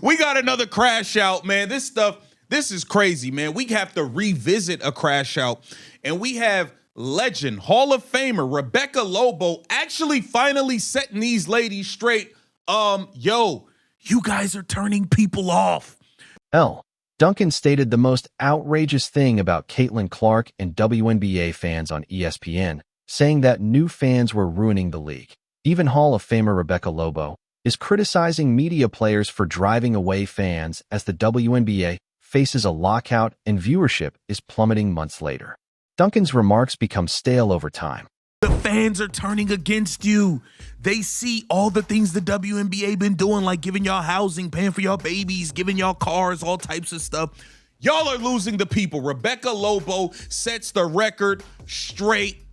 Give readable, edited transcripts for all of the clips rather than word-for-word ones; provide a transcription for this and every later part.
We got another crash out, man. This is crazy, man. We have to revisit a crash out, and we have legend, Hall of Famer Rebecca Lobo actually finally setting these ladies straight. You guys are turning people off. Elle Duncan stated the most outrageous thing about Caitlin Clark and WNBA fans on ESPN, saying that new fans were ruining the league. Even Hall of Famer Rebecca Lobo is criticizing media players for driving away fans as the WNBA faces a lockout and viewership is plummeting months later. Duncan's remarks become stale over time. The fans are turning against you. They see all the things the WNBA been doing, like giving y'all housing, paying for y'all babies, giving y'all cars, all types of stuff. Y'all are losing the people. Rebecca Lobo sets the record straight.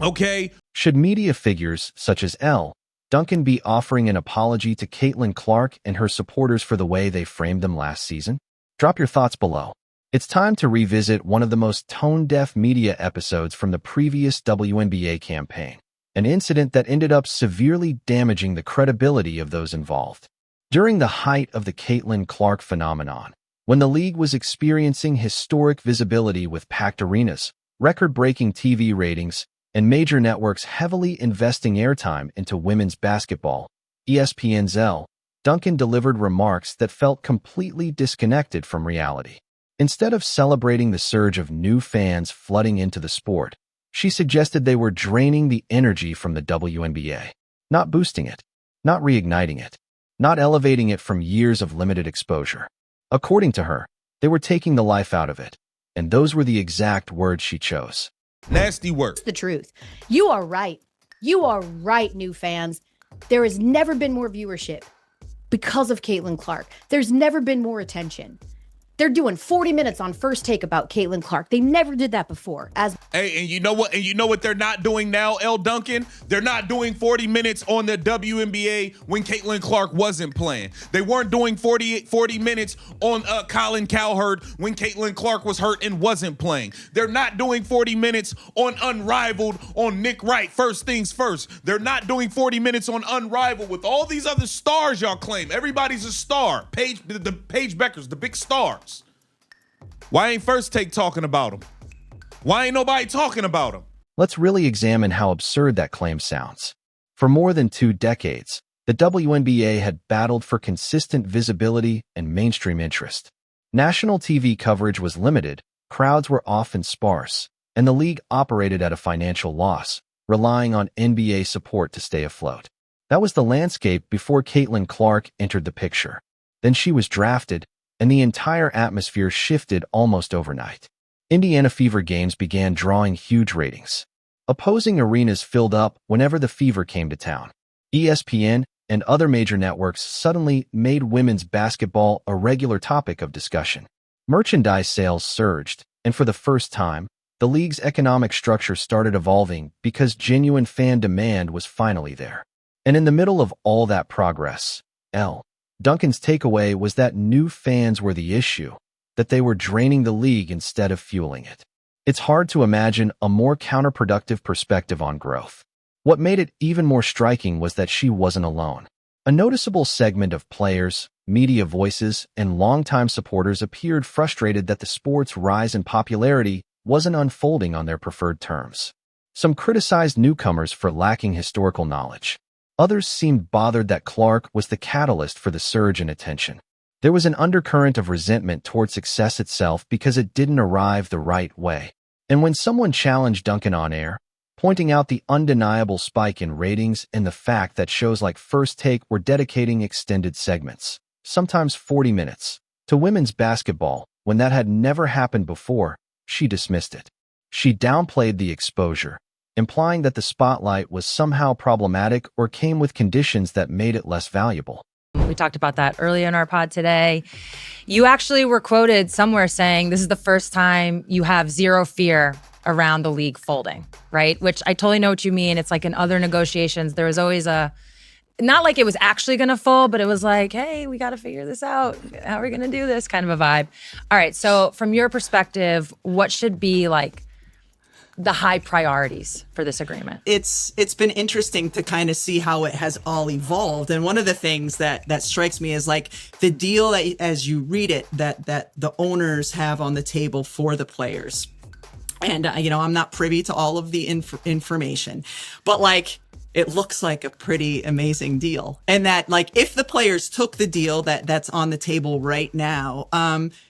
Okay? Should media figures such as Elle Duncan be offering an apology to Caitlin Clark and her supporters for the way they framed them last season? Drop your thoughts below. It's time to revisit one of the most tone-deaf media episodes from the previous WNBA campaign, an incident that ended up severely damaging the credibility of those involved. During the height of the Caitlin Clark phenomenon, when the league was experiencing historic visibility with packed arenas, record-breaking TV ratings, and major networks heavily investing airtime into women's basketball, ESPN's Elle Duncan delivered remarks that felt completely disconnected from reality. Instead of celebrating the surge of new fans flooding into the sport, she suggested they were draining the energy from the WNBA, not boosting it, not reigniting it, not elevating it from years of limited exposure. According to her, they were taking the life out of it, and those were the exact words she chose. Nasty work. The truth. You are right. You are right, new fans. There has never been more viewership because of Caitlin Clark. There's never been more attention. They're doing 40 minutes on First Take about Caitlin Clark. They never did that before. Hey, and you know what? And you know what they're not doing now, Elle Duncan? They're not doing 40 minutes on the WNBA when Caitlin Clark wasn't playing. They weren't doing 40 minutes on Colin Cowherd when Caitlin Clark was hurt and wasn't playing. They're not doing 40 minutes on Unrivaled on Nick Wright. First things first. They're not doing 40 minutes on Unrivaled with all these other stars y'all claim. Everybody's a star. Paige Beckers, the big stars. Why ain't First Take talking about them? Why ain't nobody talking about them? Let's really examine how absurd that claim sounds. For more than 2 decades, the WNBA had battled for consistent visibility and mainstream interest. National TV coverage was limited, crowds were often sparse, and the league operated at a financial loss, relying on NBA support to stay afloat. That was the landscape before Caitlin Clark entered the picture. Then she was drafted, and the entire atmosphere shifted almost overnight. Indiana Fever games began drawing huge ratings. Opposing arenas filled up whenever the Fever came to town. ESPN and other major networks suddenly made women's basketball a regular topic of discussion. Merchandise sales surged, and for the first time, the league's economic structure started evolving because genuine fan demand was finally there. And in the middle of all that progress, Elle Duncan's takeaway was that new fans were the issue, that they were draining the league instead of fueling it. It's hard to imagine a more counterproductive perspective on growth. What made it even more striking was that she wasn't alone. A noticeable segment of players, media voices, and longtime supporters appeared frustrated that the sport's rise in popularity wasn't unfolding on their preferred terms. Some criticized newcomers for lacking historical knowledge. Others seemed bothered that Clark was the catalyst for the surge in attention. There was an undercurrent of resentment toward success itself because it didn't arrive the right way. And when someone challenged Duncan on air, pointing out the undeniable spike in ratings and the fact that shows like First Take were dedicating extended segments, sometimes 40 minutes, to women's basketball, when that had never happened before, she dismissed it. She downplayed the exposure, implying that the spotlight was somehow problematic or came with conditions that made it less valuable. We talked about that earlier in our pod today. You actually were quoted somewhere saying this is the first time you have zero fear around the league folding, right? Which I totally know what you mean. It's like in other negotiations, there was always not like it was actually going to fold, but it was like, hey, we got to figure this out. How are we going to do this kind of a vibe? All right. So from your perspective, what should be like the high priorities for this agreement? It's been interesting to kind of see how it has all evolved. And one of the things that strikes me is like the deal that, as you read it, that the owners have on the table for the players. And, I'm not privy to all of the information, but like, it looks like a pretty amazing deal. And that, like, if the players took the deal that's on the table right now,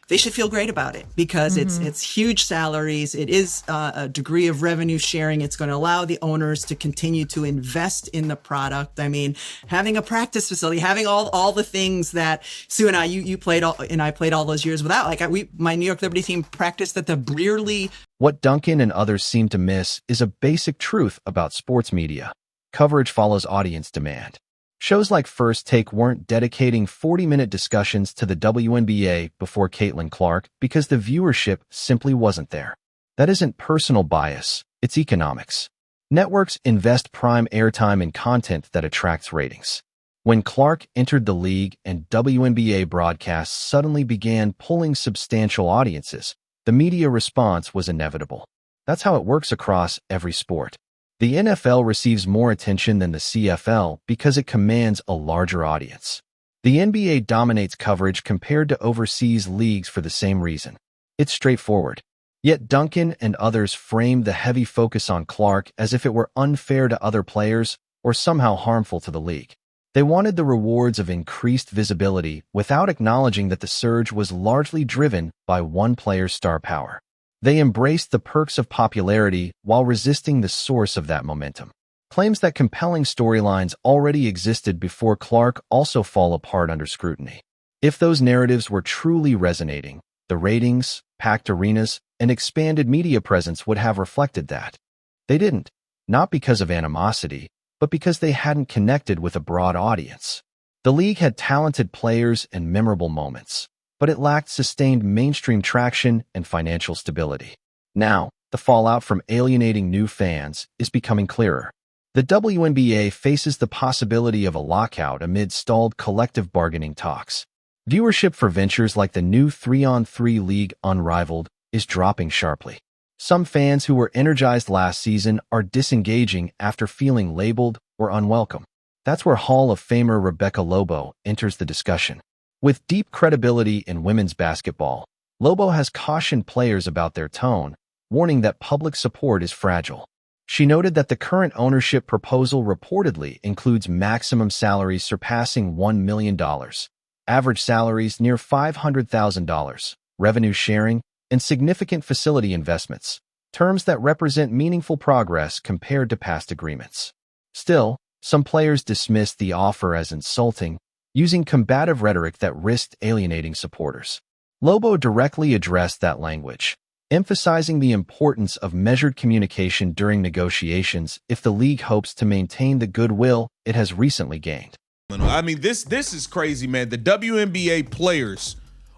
they should feel great about it because it's huge salaries. It is a degree of revenue sharing. It's going to allow the owners to continue to invest in the product. I mean, having a practice facility, having all the things that Sue and I, you played all, and I played all those years without. Like my New York Liberty team practiced at the Brearley. What Duncan and others seem to miss is a basic truth about sports media. Coverage follows audience demand. Shows like First Take weren't dedicating 40-minute discussions to the WNBA before Caitlin Clark because the viewership simply wasn't there. That isn't personal bias, it's economics. Networks invest prime airtime in content that attracts ratings. When Clark entered the league and WNBA broadcasts suddenly began pulling substantial audiences, the media response was inevitable. That's how it works across every sport. The NFL receives more attention than the CFL because it commands a larger audience. The NBA dominates coverage compared to overseas leagues for the same reason. It's straightforward. Yet Duncan and others framed the heavy focus on Clark as if it were unfair to other players or somehow harmful to the league. They wanted the rewards of increased visibility without acknowledging that the surge was largely driven by one player's star power. They embraced the perks of popularity while resisting the source of that momentum. Claims that compelling storylines already existed before Clark also fall apart under scrutiny. If those narratives were truly resonating, the ratings, packed arenas, and expanded media presence would have reflected that. They didn't, not because of animosity, but because they hadn't connected with a broad audience. The league had talented players and memorable moments, but it lacked sustained mainstream traction and financial stability. Now, the fallout from alienating new fans is becoming clearer. The WNBA faces the possibility of a lockout amid stalled collective bargaining talks. Viewership for ventures like the new 3-on-3 league Unrivaled is dropping sharply. Some fans who were energized last season are disengaging after feeling labeled or unwelcome. That's where Hall of Famer Rebecca Lobo enters the discussion. With deep credibility in women's basketball, Lobo has cautioned players about their tone, warning that public support is fragile. She noted that the current ownership proposal reportedly includes maximum salaries surpassing $1 million, average salaries near $500,000, revenue sharing, and significant facility investments, terms that represent meaningful progress compared to past agreements. Still, some players dismissed the offer as insulting, using combative rhetoric that risked alienating supporters. Lobo directly addressed that language, emphasizing the importance of measured communication during negotiations if the league hopes to maintain the goodwill it has recently gained. I mean, this is crazy, man. The WNBA players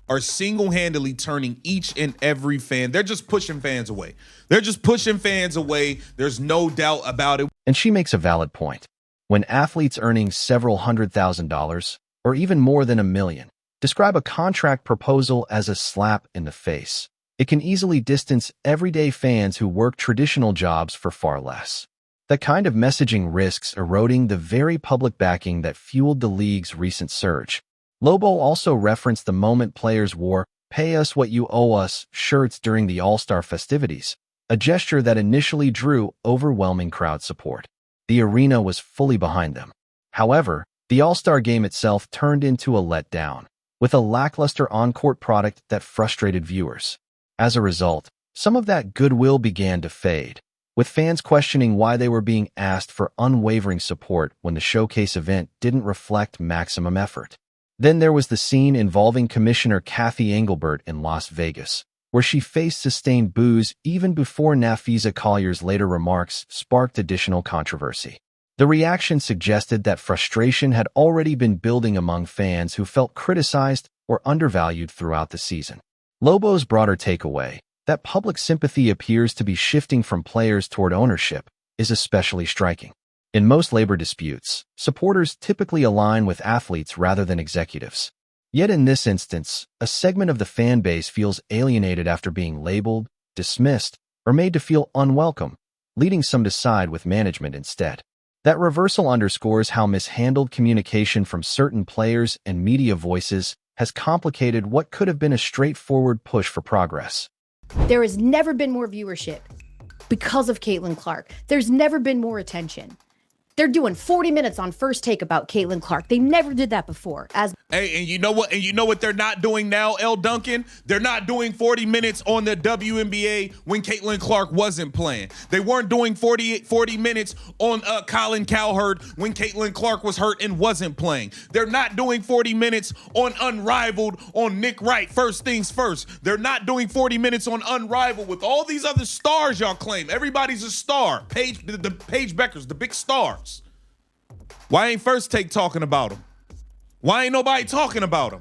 are single-handedly turning each and every fan. They're just pushing fans away. There's no doubt about it. And she makes a valid point. When athletes earning several $100,000, or even more than $1 million, describe a contract proposal as a slap in the face, it can easily distance everyday fans who work traditional jobs for far less. That kind of messaging risks eroding the very public backing that fueled the league's recent surge. Lobo also referenced the moment players wore "Pay us what you owe us" shirts during the All-Star festivities, a gesture that initially drew overwhelming crowd support. The arena was fully behind them. However, the All-Star game itself turned into a letdown, with a lackluster on-court product that frustrated viewers. As a result, some of that goodwill began to fade, with fans questioning why they were being asked for unwavering support when the showcase event didn't reflect maximum effort. Then there was the scene involving Commissioner Kathy Engelbert in Las Vegas, where she faced sustained boos even before Nafisa Collier's later remarks sparked additional controversy. The reaction suggested that frustration had already been building among fans who felt criticized or undervalued throughout the season. Lobo's broader takeaway, that public sympathy appears to be shifting from players toward ownership, is especially striking. In most labor disputes, supporters typically align with athletes rather than executives. Yet in this instance, a segment of the fan base feels alienated after being labeled, dismissed, or made to feel unwelcome, leading some to side with management instead. That reversal underscores how mishandled communication from certain players and media voices has complicated what could have been a straightforward push for progress. There has never been more viewership because of Caitlin Clark. There's never been more attention. They're doing 40 minutes on First Take about Caitlin Clark. They never did that before. Hey, and you know what? And you know what they're not doing now, Elle Duncan? They're not doing 40 minutes on the WNBA when Caitlin Clark wasn't playing. They weren't doing 40 minutes on Colin Cowherd when Caitlin Clark was hurt and wasn't playing. They're not doing 40 minutes on Unrivaled on Nick Wright, first things first. They're not doing 40 minutes on Unrivaled with all these other stars y'all claim. Everybody's a star. The Paige Beckers, the big stars. Why ain't First Take talking about them? Why ain't nobody talking about them?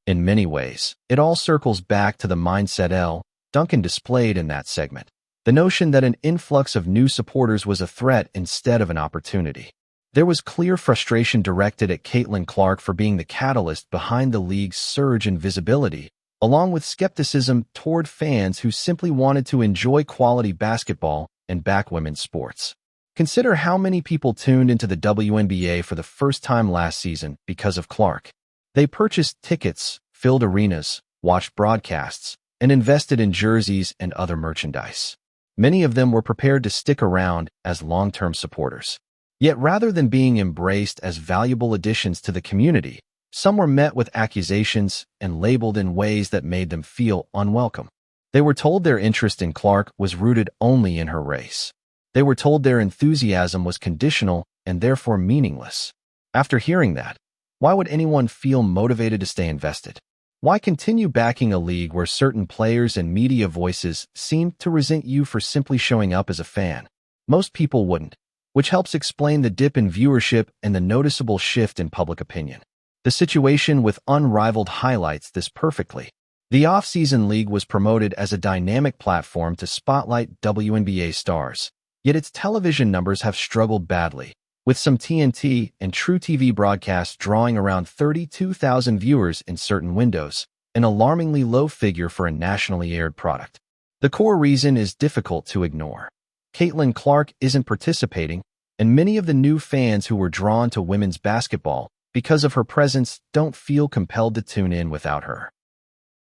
In many ways, it all circles back to the mindset Elle Duncan displayed in that segment. The notion that an influx of new supporters was a threat instead of an opportunity. There was clear frustration directed at Caitlin Clark for being the catalyst behind the league's surge in visibility, along with skepticism toward fans who simply wanted to enjoy quality basketball and back women's sports. Consider how many people tuned into the WNBA for the first time last season because of Clark. They purchased tickets, filled arenas, watched broadcasts, and invested in jerseys and other merchandise. Many of them were prepared to stick around as long-term supporters. Yet rather than being embraced as valuable additions to the community, some were met with accusations and labeled in ways that made them feel unwelcome. They were told their interest in Clark was rooted only in her race. They were told their enthusiasm was conditional and therefore meaningless. After hearing that, why would anyone feel motivated to stay invested? Why continue backing a league where certain players and media voices seem to resent you for simply showing up as a fan? Most people wouldn't, which helps explain the dip in viewership and the noticeable shift in public opinion. The situation with Unrivaled highlights this perfectly. The off-season league was promoted as a dynamic platform to spotlight WNBA stars. Yet its television numbers have struggled badly, with some TNT and True TV broadcasts drawing around 32,000 viewers in certain windows, an alarmingly low figure for a nationally aired product. The core reason is difficult to ignore. Caitlin Clark isn't participating, and many of the new fans who were drawn to women's basketball because of her presence don't feel compelled to tune in without her.